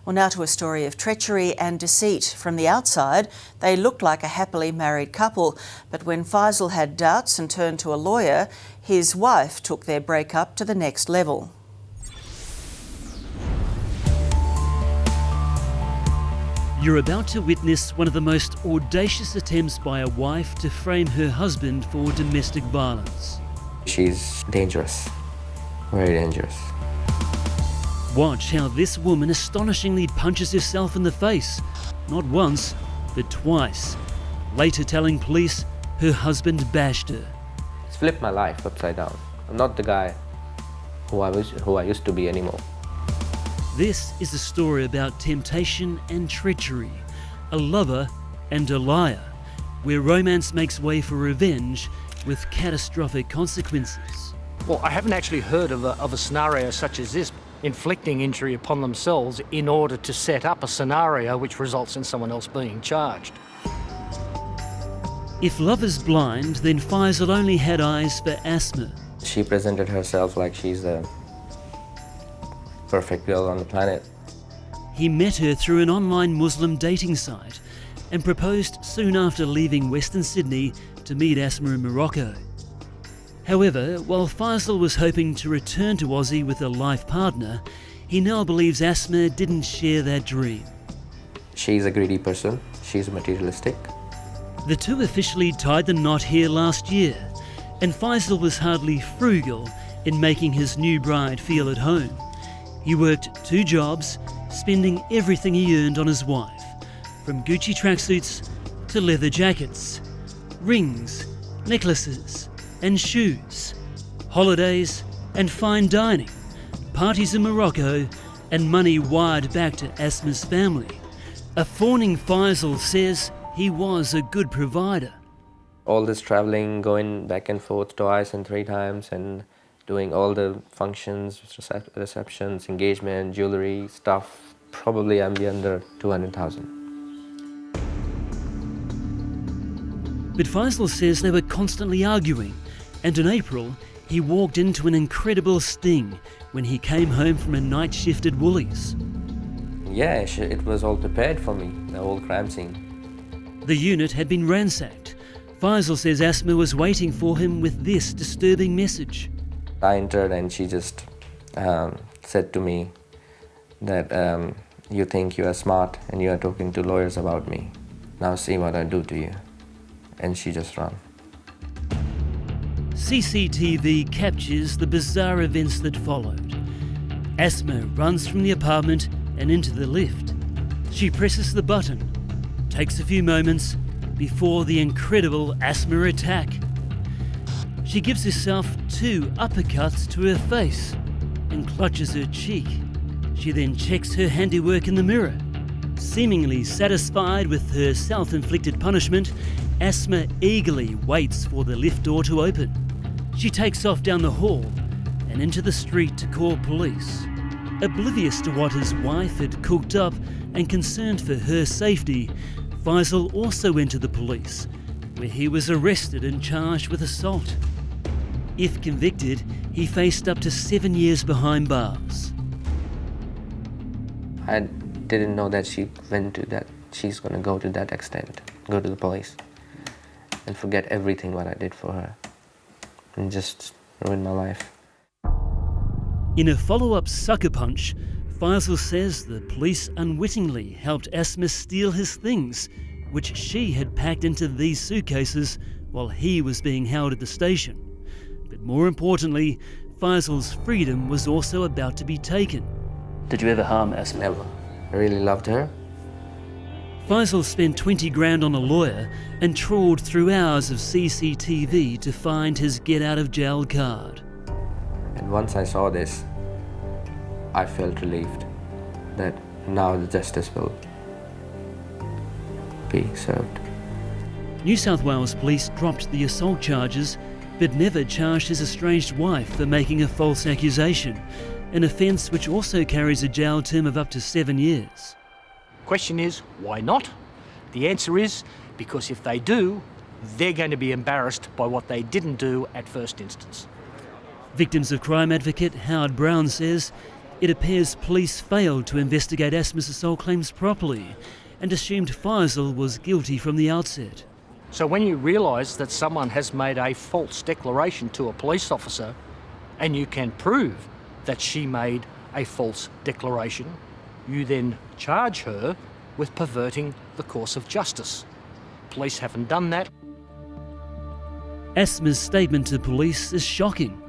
Well, now to a story of treachery and deceit. From the outside, they looked like a happily married couple, but when Faisal had doubts and turned to a lawyer, his wife took their breakup to the next level. You're about to witness one of the most audacious attempts by a wife to frame her husband for domestic violence. She's dangerous, very dangerous. Watch how this woman astonishingly punches herself in the face, not once, but twice, later telling police her husband bashed her. It's flipped my life upside down. I'm not the guy who I used to be anymore. This is a story about temptation and treachery, a lover and a liar, where romance makes way for revenge with catastrophic consequences. Well, I haven't actually heard of a scenario such as this, inflicting injury upon themselves in order to set up a scenario which results in someone else being charged. If love is blind, then Faisal only had eyes for Asma. She presented herself like she's the perfect girl on the planet. He met her through an online Muslim dating site and proposed soon after leaving Western Sydney to meet Asma in Morocco. However, while Faisal was hoping to return to Aussie with a life partner, he now believes Asma didn't share that dream. She's a greedy person. She's materialistic. The two officially tied the knot here last year, and Faisal was hardly frugal in making his new bride feel at home. He worked 2 jobs, spending everything he earned on his wife, from Gucci tracksuits to leather jackets, rings, necklaces and shoes, holidays and fine dining, parties in Morocco and money wired back to Asma's family. A fawning Faisal says he was a good provider. All this traveling, going back and forth twice and 3 times and doing all the functions, receptions, engagement, jewellery, stuff, probably I'm under 200,000. But Faisal says they were constantly arguing, and in April he walked into an incredible sting when he came home from a night shift at Woolies. Yeah, it was all prepared for me, the whole crime scene. The unit had been ransacked. Faisal says Asma was waiting for him with this disturbing message. I entered and she just said to me that you think you are smart and you are talking to lawyers about me. Now see what I do to you. And she just ran. CCTV captures the bizarre events that followed. Asma runs from the apartment and into the lift. She presses the button. Takes a few moments before the incredible Asma attack. She gives herself 2 uppercuts to her face and clutches her cheek. She then checks her handiwork in the mirror. Seemingly satisfied with her self-inflicted punishment, Asma eagerly waits for the lift door to open. She takes off down the hall and into the street to call police. Oblivious to what his wife had cooked up and concerned for her safety, Faisal also went to the police, where he was arrested and charged with assault. If convicted, he faced up to 7 years behind bars. I didn't know that she's going to go to that extent, go to the police and forget everything what I did for her and just ruin my life. In a follow-up sucker punch, Faisal says the police unwittingly helped Asma steal his things, which she had packed into these suitcases while he was being held at the station. But more importantly, Faisal's freedom was also about to be taken. Did you ever harm Asma? Never. I really loved her. Faisal spent 20 grand on a lawyer and trawled through hours of CCTV to find his get-out-of-jail card. And once I saw this, I felt relieved that now the justice will be served. New South Wales police dropped the assault charges, but never charged his estranged wife for making a false accusation, an offence which also carries a jail term of up to 7 years. Question is, why not? The answer is, because if they do, they're going to be embarrassed by what they didn't do at first instance. Victims of crime advocate Howard Brown says It appears police failed to investigate Asma's assault claims properly and assumed Faisal was guilty from the outset. So when you realise that someone has made a false declaration to a police officer and you can prove that she made a false declaration, you then charge her with perverting the course of justice. Police haven't done that. Asma's statement to police is shocking.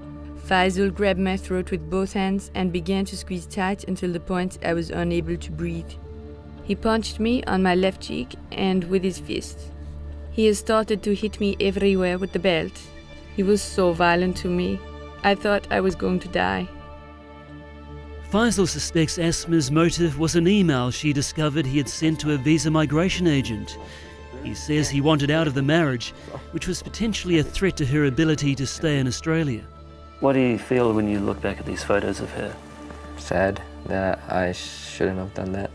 Faisal grabbed my throat with both hands and began to squeeze tight until the point I was unable to breathe. He punched me on my left cheek and with his fist. He has started to hit me everywhere with the belt. He was so violent to me. I thought I was going to die. Faisal suspects Asma's motive was an email she discovered he had sent to a visa migration agent. He says he wanted out of the marriage, which was potentially a threat to her ability to stay in Australia. What do you feel when you look back at these photos of her? Sad that I shouldn't have done that.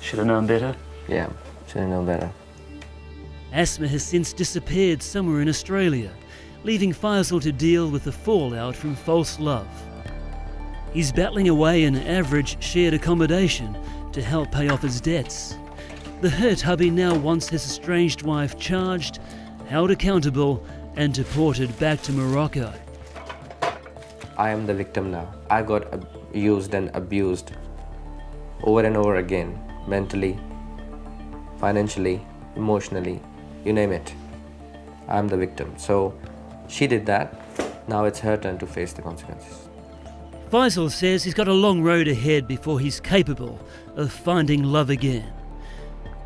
Should have known better? Yeah, should have known better. Asma has since disappeared somewhere in Australia, leaving Faisal to deal with the fallout from false love. He's battling away in average shared accommodation to help pay off his debts. The hurt hubby now wants his estranged wife charged, held accountable and deported back to Morocco. I am the victim now. I got used and abused over and over again, mentally, financially, emotionally, you name it. I'm the victim. So she did that. Now it's her turn to face the consequences. Faisal says he's got a long road ahead before he's capable of finding love again,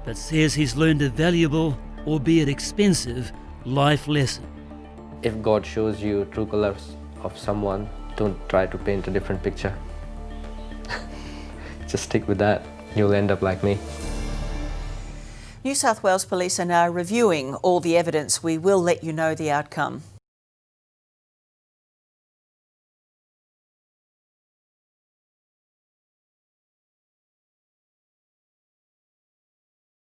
but says he's learned a valuable, albeit expensive, life lesson. If God shows you true colors of someone, don't try to paint a different picture. Just stick with that. You'll end up like me. New South Wales Police are now reviewing all the evidence. We will let you know the outcome.